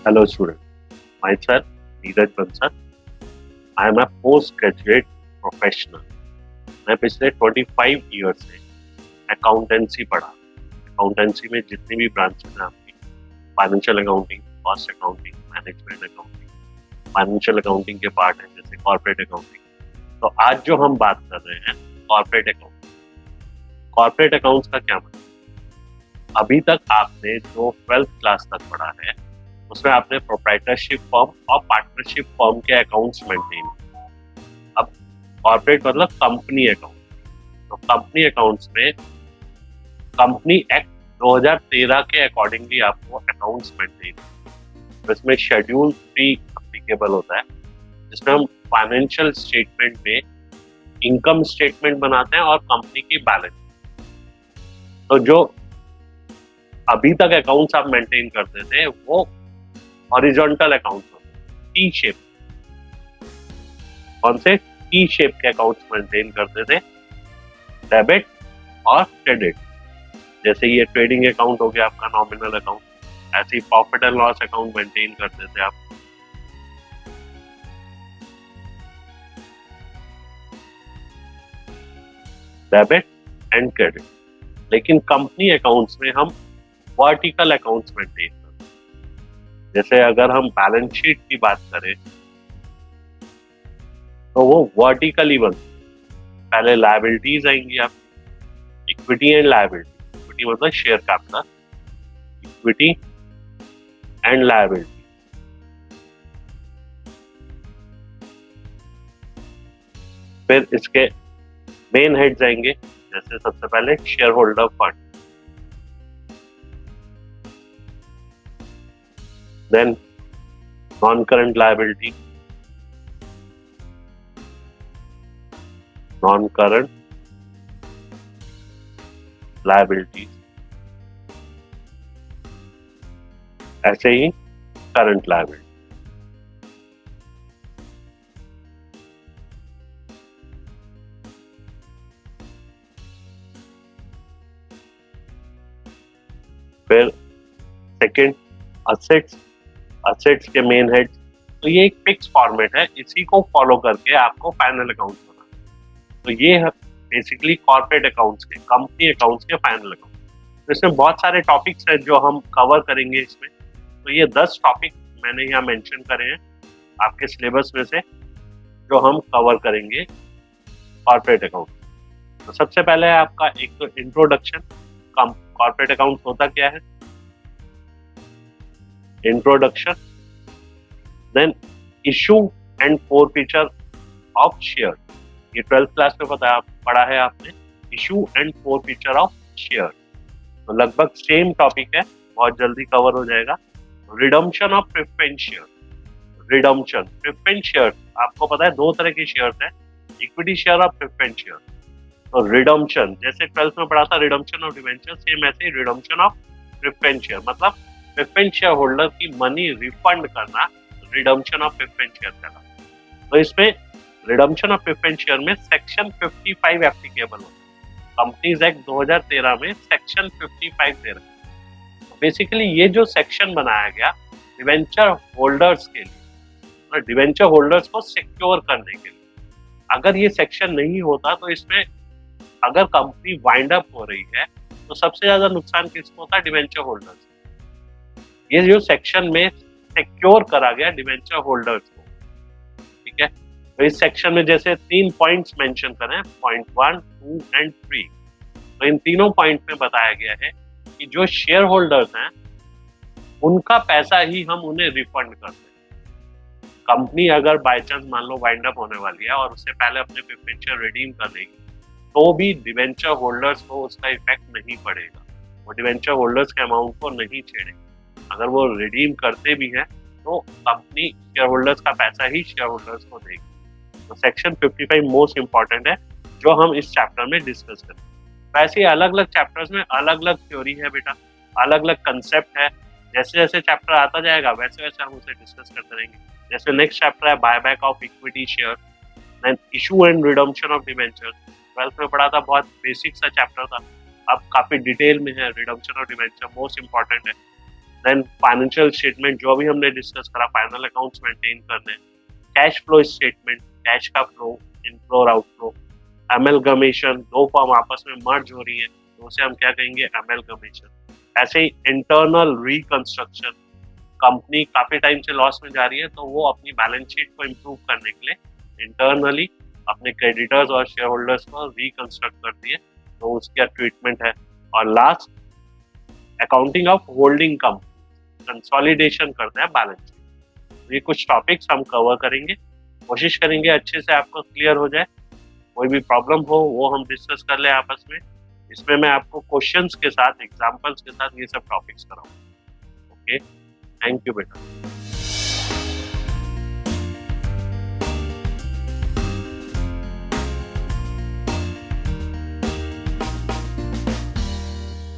Hello student, myself Neeraj Bansal. I am a postgraduate professional. मैं पिछले 25 year से accountancy पढ़ा। अकाउंटेंसी में जितनी भी ब्रांचेस हैं आपकी, financial accounting, cost accounting, management accounting, financial accounting के पार्ट हैं जैसे कॉर्पोरेट अकाउंटिंग। तो आज जो हम बात कर रहे हैं कॉर्पोरेट अकाउंट। कॉर्पोरेट अकाउंट्स का क्या मतलब? अभी तक आपने जो 12th क्लास तक पढ़ा है उसमें आपने प्रोप्राइटरशिप फर्म और पार्टनरशिप फर्म के अकाउंट्स मेंटेन। अब कॉर्पोरेट मतलब कंपनी अकाउंट। तो कंपनी अकाउंट्स में कंपनी एक्ट 2013 के अकॉर्डिंगली आपको अकाउंट्स मेंटेन। तो इसमें शेड्यूल 3 अप्लीकेबल होता है जिसमें हम फाइनेंशियल स्टेटमेंट में इनकम स्टेटमेंट बनाते हैं और कंपनी की बैलेंस। तो जो अभी तक अकाउंट्स आप मेंटेन करते थे वो हॉरिजॉन्टल अकाउंट्स होते हैं, टी शेप। कौन से? टी शेप के अकाउंट्स मेंटेन करते थे, डेबिट और क्रेडिट। जैसे ये ट्रेडिंग अकाउंट हो गया आपका, नॉमिनल अकाउंट। ऐसे ही profit and loss account maintain करते थे आप। Debit and credit. लेकिन कंपनी अकाउंट्स में हम वर्टिकल अकाउंट्स मेंटेन करते हैं। जैसे अगर हम बैलेंस शीट की बात करें तो वो वर्टिकली बन। पहले लायबिलिटीज आएंगी आप, इक्विटी एंड लायबिलिटी। इक्विटी मतलब share capital, equity and liability. फिर इसके मेन हेड्स आएंगे, जैसे सबसे पहले share holder fund, then non current liability, non current liability, ऐसे ही करंट लायबिलिटी। फिर सेकंड असेट्स। असेट्स के मेन हेड। तो ये एक फिक्स फॉर्मेट है, इसी को फॉलो करके आपको फाइनल अकाउंट बनाना। तो ये है बेसिकली कॉर्पोरेट अकाउंट्स के, कंपनी अकाउंट्स के फाइनल अकाउंट। तो इसमें बहुत सारे टॉपिक्स हैं जो हम कवर करेंगे इसमें। तो ये 10 टॉपिक मैंने यहाँ मेंशन करे हैं आपके सिलेबस में से, जो हम कवर करेंगे कॉर्पोरेट अकाउंट। तो सबसे पहले है आपका एक तो इंट्रोडक्शन। कॉर्पोरेट अकाउंट होता क्या है? Introduction, then issue and forfeiture of share. ये 12th क्लास में पढ़ा है आपने, issue and forfeiture of share. तो लगभग सेम टॉपिक है, बहुत जल्दी कवर हो जाएगा। Redemption of preference share. Redemption preference share, आपको पता है दो तरह के शेयर्स हैं, इक्विटी शेयर और प्रेफरेंस शेयर। तो रिडम्पशन जैसे 12th में पढ़ा था रिडम्पशन ऑफ डिवेंचर, सेम ऐसे ही रिडम्पशन ऑफ प्रेफरेंस शेयर, मतलब प्रेफरेंस शेयर होल्डर की मनी रिफंड करना, रिडम्पशन ऑफ प्रेफरेंस शेयर करना। तो इसमें रिडम्पशन ऑफ प्रेफरेंस शेयर में सेक्शन 55 एप्लीकेबल होता है। कंपनीज एक्ट 2013 में सेक्शन 55 दे रहा है। बेसिकली ये जो सेक्शन बनाया गया डिवेंचर होल्डर्स के लिए, डिवेंचर होल्डर्स को सिक्योर करने के लिए। अगर ये सेक्शन नहीं होता तो इसमें अगर कंपनी वाइंड अप हो रही है तो सबसे ज्यादा नुकसान किसको होता है? Debenture holders. ये जो सेक्शन में सिक्योर करा गया डिवेंचर होल्डर्स को, ठीक है। तो इस सेक्शन में जैसे 3 पॉइंट्स मेंशन करें, पॉइंट 1, 2 एंड 3। तो इन तीनों पॉइंट में बताया गया है कि जो शेयर होल्डर्स हैं उनका पैसा ही हम उन्हें रिफंड करते हैं। कंपनी अगर बाय चांस मान लो वाइंड अप होने वाली है और उससे पहले अपने प्रेफरेंस शेयर रिडीम कर लेगी, तो भी डिवेंचर होल्डर्स को उसका इफेक्ट नहीं पड़ेगा, वो डिवेंचर होल्डर्स के अमाउंट को नहीं छेड़ेगा। अगर वो रिडीम करते भी हैं तो कंपनी शेयर होल्डर्स का पैसा ही शेयर होल्डर्स को देगी। तो सेक्शन 55 मोस्ट इंपॉर्टेंट है जो हम इस चैप्टर में डिस्कस करें। वैसे अलग अलग चैप्टर्स में अलग अलग थ्योरी है बेटा, अलग अलग कंसेप्ट है। जैसे जैसे चैप्टर आता जाएगा वैसे वैसे हम उसे डिस्कस करते रहेंगे। जैसे नेक्स्ट चैप्टर है buyback of equity share, then issue and redemption of debenture. 12th में पढ़ा था, बहुत बेसिक सा चैप्टर था, अब काफी डिटेल में है। Redemption of debenture most important है। देन फाइनेंशियल स्टेटमेंट जो अभी हमने डिस्कस करा, फाइनल अकाउंट्स मेंटेन करने, कैश फ्लो स्टेटमेंट, कैश का फ्लो, इनफ्लो और आउटफ्लो, एमएलगमेशन, दो फर्म आपस में मर्ज हो रही है तो उसे हम क्या कहेंगे, एमएलगमेशन। ऐसे ही इंटरनल रिकंस्ट्रक्शन, कंपनी काफी टाइम से लॉस में जा रही है तो वो अपनी बैलेंस शीट को इम्प्रूव करने के लिए इंटरनली अपने क्रेडिटर्स और शेयर होल्डर्स को रिकंस्ट्रक्ट करती है, तो उसका ट्रीटमेंट है। और last, accounting of holding company, consolidation करते हैं बैलेंस शीट। ये कुछ टॉपिक्स हम कवर करेंगे, कोशिश करेंगे अच्छे से आपको क्लियर हो जाए। कोई भी प्रॉब्लम हो वो हम डिस्कस कर ले आपस में। इसमें मैं आपको क्वेश्चंस के साथ, एग्जांपल्स के साथ ये सब टॉपिक्स कराऊंगा। ओके, थैंक यू बेटा।